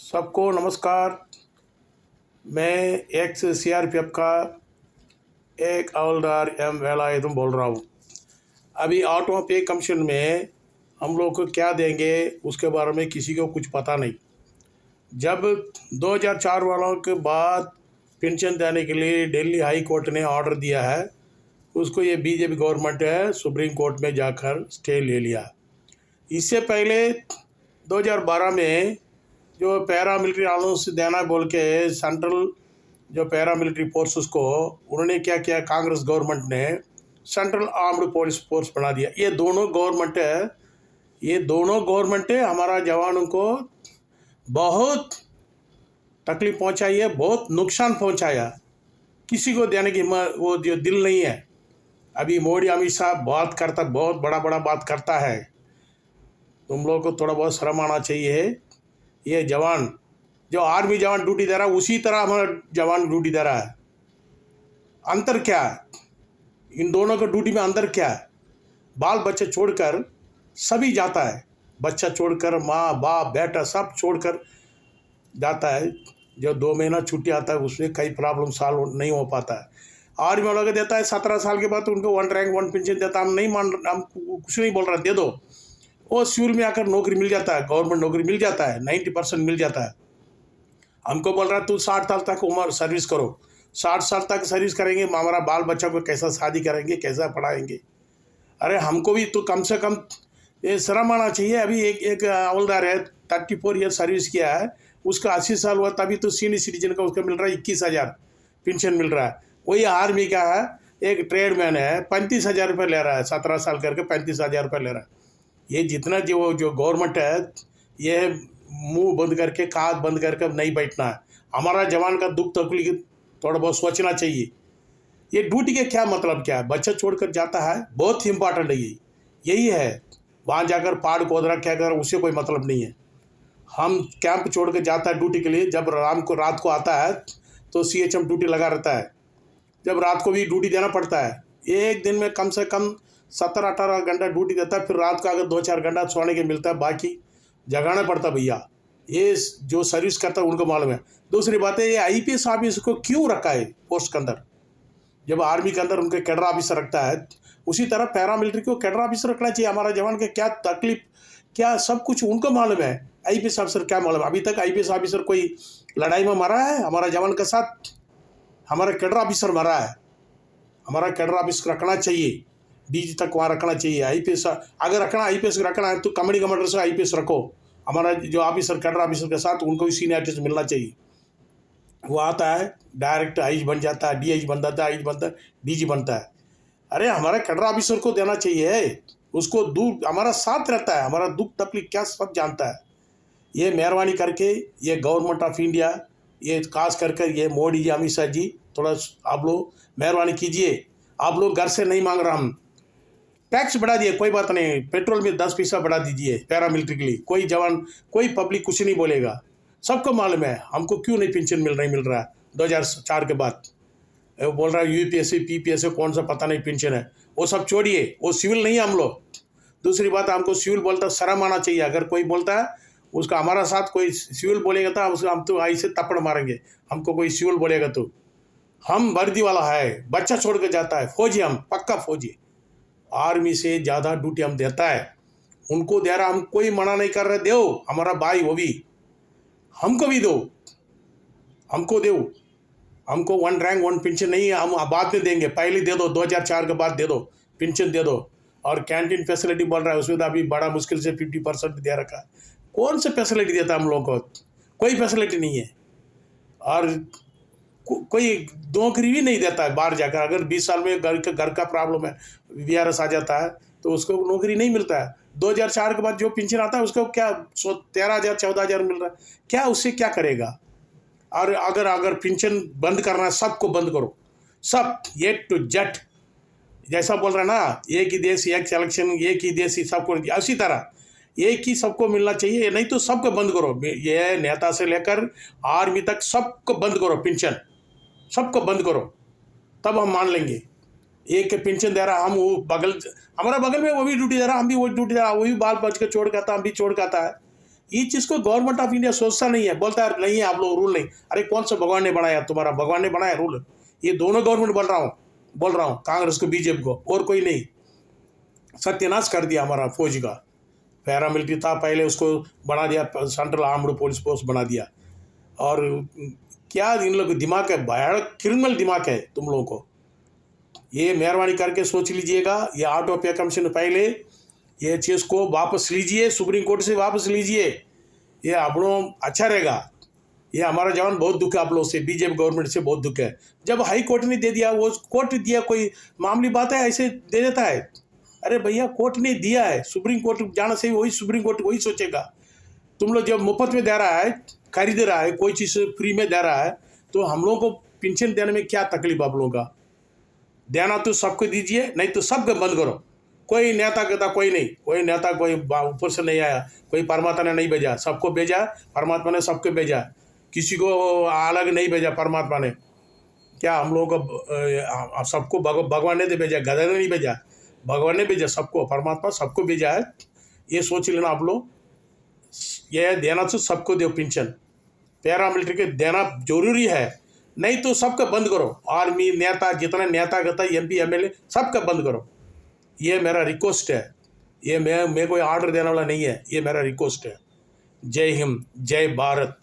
सबको नमस्कार। मैं एक्स सीआरपीएफ का एक हवलदार एम वेलायुधम बोल रहा हूँ। अभी ऑटो पे कमीशन में हम लोग को क्या देंगे उसके बारे में किसी को कुछ पता नहीं। जब 2004 वालों के बाद पेंशन देने के लिए दिल्ली हाई कोर्ट ने ऑर्डर दिया है, उसको ये बीजेपी गवर्नमेंट है सुप्रीम कोर्ट में जाकर स्टे ले लिया। इससे पहले 2012 में जो पैरा मिलिट्री अलाउंस देना बोल के सेंट्रल जो पैरा मिलिट्री फोर्सेस को उन्होंने क्या किया, कांग्रेस गवर्नमेंट ने सेंट्रल आर्म्ड पुलिस फोर्स बना दिया। ये दोनों गवर्नमेंट हमारा जवानों को बहुत तकलीफ पहुंचाई है, बहुत नुकसान पहुंचाया। किसी को देने की वो जो दिल नहीं है। अभी मोदी अमित शाह बहुत बड़ा बात करता है। तुम लोग को थोड़ा बहुत शर्म आना चाहिए। ये जवान जो आर्मी जवान ड्यूटी दे रहा है उसी तरह हमारा जवान ड्यूटी दे रहा है। अंतर क्या है इन दोनों के ड्यूटी में? अंतर क्या है? बाल बच्चे छोड़कर सभी जाता है, बच्चा छोड़कर माँ बाप बेटा सब छोड़कर जाता है। जो 2 महीना छुट्टी आता है उसमें कई प्रॉब्लम सॉल्व नहीं हो पाता है। आर्मी वालों को देता है 17 साल के बाद उनको 1 रैंक 1 पेंशन देता है। हम कुछ नहीं बोल रहा, दे दो। वो सिविल में आकर नौकरी मिल जाता है, गवर्नमेंट नौकरी मिल जाता है, 90% मिल जाता है। हमको बोल रहा है तू 60 साल तक उम्र सर्विस करो। 60 साल तक सर्विस करेंगे, हमारा बाल बच्चा को कैसा शादी करेंगे, कैसा पढ़ाएंगे? अरे हमको भी तो कम से कम ये शर्म आना चाहिए। अभी एक हवलदार है 34 ईयर सर्विस किया है, उसका 80 साल हुआ तभी तो सीनियर सिटीजन का उसका मिल रहा है 21,000 पेंशन मिल रहा है। वही आर्मी का है, एक ट्रेडमैन है 35,000 रुपये ले रहा है, 17 साल करके 35,000 रुपये ले रहा है। ये जितना जो गवर्नमेंट है ये मुंह बंद करके कान बंद करके नहीं बैठना है। हमारा जवान का दुख तकलीफ थोड़ा बहुत सोचना चाहिए। ये ड्यूटी के क्या मतलब क्या है? बच्चा छोड़कर जाता है, बहुत इंपॉर्टेंट है। यही है, वहाँ जाकर पहाड़ खोदना क्या कर उससे कोई मतलब नहीं है। हम कैंप छोड़ कर जाता है ड्यूटी के लिए, जब रात को आता है तो सीएचएम ड्यूटी लगा रहता है, जब रात को भी ड्यूटी देना पड़ता है। एक दिन में कम से कम 17-18 घंटा ड्यूटी देता है, फिर रात को अगर 2-4 घंटा सोने के मिलता है, बाकी जगाना पड़ता भैया। ये जो सर्विस करता है उनको मालूम है। दूसरी बात है, ये आईपीएस ऑफिसर को क्यों रखा है पोस्ट के अंदर? जब आर्मी के अंदर उनके कैडर ऑफिसर रखता है, उसी तरह पैरा मिलिट्री को कैडर ऑफिसर रखना चाहिए। हमारा जवान के क्या तकलीफ क्या सब कुछ उनको मालूम है। आईपीएस ऑफिसर क्या मालूम? अभी तक आईपीएस ऑफिसर कोई लड़ाई में मरा है हमारा जवान के साथ? हमारा कैडर ऑफिसर मरा है। हमारा कैडर ऑफिसर रखना चाहिए, डीजी तक वहाँ रखना चाहिए। आईपीएस अगर आईपीएस रखना है तो कमेटी कमांडर से आईपीएस रखो। हमारा जो ऑफिसर कैडर ऑफिसर के साथ उनको भी सीनियरिटी से मिलना चाहिए। वो आता है डायरेक्ट आईज बन जाता है, डीआईजी बन जाता है, आईज बनता है, डीजी बनता है। अरे हमारा कैडर ऑफिसर को देना चाहिए, उसको दुख हमारा साथ रहता है, हमारा दुख तकलीफ क्या सब जानता है। ये मेहरबानी करके ये गवर्नमेंट ऑफ इंडिया, ये खास कर ये मोदी जी अमित शाह जी, थोड़ा आप लोग मेहरबानी कीजिए। आप लोग घर से नहीं मांग रहा, हम टैक्स बढ़ा दिए कोई बात नहीं, पेट्रोल में 10 पैसा बढ़ा दीजिए पैरा मिलिट्री के लिए। कोई जवान कोई पब्लिक कुछ नहीं बोलेगा, सबको मालूम है हमको क्यों नहीं पेंशन मिल रहा है 2004 के बाद। वो बोल रहा है यूपीएससी पीपीएससी कौन सा पता नहीं पेंशन है, वो सब छोड़िए, वो सिविल नहीं है हम लोग। दूसरी बात, हमको सिविल बोलता शर्म आना चाहिए। अगर कोई बोलता है उसका हमारा साथ कोई सिविल बोलेगा तो उसको हम तो ऐसे तपड़ मारेंगे। हमको कोई सिविल बोलेगा तो हम वर्दी वाला है, बच्चा छोड़ कर जाता है, फौजी हम पक्का फौजी। आर्मी से ज़्यादा ड्यूटी हम देता है, उनको दे रहा, हम कोई मना नहीं कर रहे। दो हमारा भाई, वो भी हमको भी दो, हमको दो। हमको 1 रैंक 1 पेंशन नहीं है, हम बाद में देंगे, पहले दे दो, 2004 के बाद दे दो, पेंशन दे दो। और कैंटीन फैसिलिटी बोल रहा है, उसमें तो अभी बड़ा मुश्किल से 50% दे रखा है। कौन सा फैसिलिटी देता है हम लोगों को? कोई फैसिलिटी नहीं है। और कोई नौकरी भी नहीं देता है बाहर जाकर। अगर 20 साल में घर का प्रॉब्लम है, वीआरएस आ जाता है तो उसको नौकरी नहीं मिलता है। 2004 के बाद जो पेंशन आता है उसको क्या 13,000 14,000 मिल रहा है, क्या उससे क्या करेगा? और अगर पेंशन बंद करना है, सबको बंद करो, सब ए टू जेड। जैसा बोल रहा है ना, एक ही देश एक इलेक्शन, एक ही देश ही सबको, उसी तरह एक ही सबको मिलना चाहिए। नहीं तो सबको बंद करो, ये नेता से लेकर आर्मी तक सबको बंद करो, पेंशन सबको बंद करो, तब हम मान लेंगे। एक पेंशन दे रहा, हम वो हमारा बगल में वो भी ड्यूटी दे रहा, हम भी वो ड्यूटी दे रहा, वो भी बाल बच के छोड़ के आता, हम भी छोड़ के आता है। ये चीज़ को गवर्नमेंट ऑफ इंडिया सोचता नहीं है, बोलता है नहीं है आप लोग रूल नहीं। अरे कौन सा भगवान ने बनाया? तुम्हारा भगवान ने बनाया रूल? ये दोनों गवर्नमेंट बोल रहा हूँ, कांग्रेस को बीजेपी को, और कोई नहीं। सत्यानाश कर दिया हमारा फौज का। पैरामिलिट्री था पहले, उसको बना दिया सेंट्रल आर्म्ड पुलिस फोर्स बना दिया। और क्या इन लोग दिमाग है, भयानक क्रिमिनल दिमाग है तुम लोगों को। ये मेहरबानी करके सोच लीजिएगा, ये ऑटो पे कमीशन पहले ये चीज़ को वापस लीजिए, सुप्रीम कोर्ट से वापस लीजिए, ये अपनों अच्छा रहेगा। ये हमारा जवान बहुत दुख है आप लोग से, बीजेपी गवर्नमेंट से बहुत दुख है। जब हाई कोर्ट ने दे दिया, वो कोर्ट दिया, कोई मामूली बात है ऐसे दे देता है? अरे भैया कोर्ट ने दिया है, सुप्रीम कोर्ट जाना सही, वही सुप्रीम कोर्ट वही सोचेगा। तुम लोग जब मुफ्त में दे रहा है, खरीद रहा है, कोई चीज़ फ्री में दे रहा है, तो हम लोगों को पेंशन देने में क्या तकलीफ आप लोगों का? देना तो सबको दीजिए, नहीं तो सबको बंद करो। कोई नेता कहता कोई नहीं, कोई नेता कोई ऊपर से नहीं आया, कोई परमात्मा ने नहीं भेजा, सबको भेजा, परमात्मा ने सबको भेजा, किसी को अलग नहीं भेजा परमात्मा ने। क्या हम लोगों को सबको भगवान ने तो भेजा, गधा ने नहीं भेजा, भगवान ने भेजा सबको, परमात्मा सबको भेजा है। ये सोच लेना आप लोग। ये देना तो सबको दो पेंशन, पैरामिलिट्री के देना जरूरी है, नहीं तो सबका बंद करो। आर्मी नेता जितना नेता कहता है, MP MLA सबका बंद करो। ये मेरा रिक्वेस्ट है, ये मैं कोई ऑर्डर देने वाला नहीं है, ये मेरा रिक्वेस्ट है। जय हिंद, जय भारत।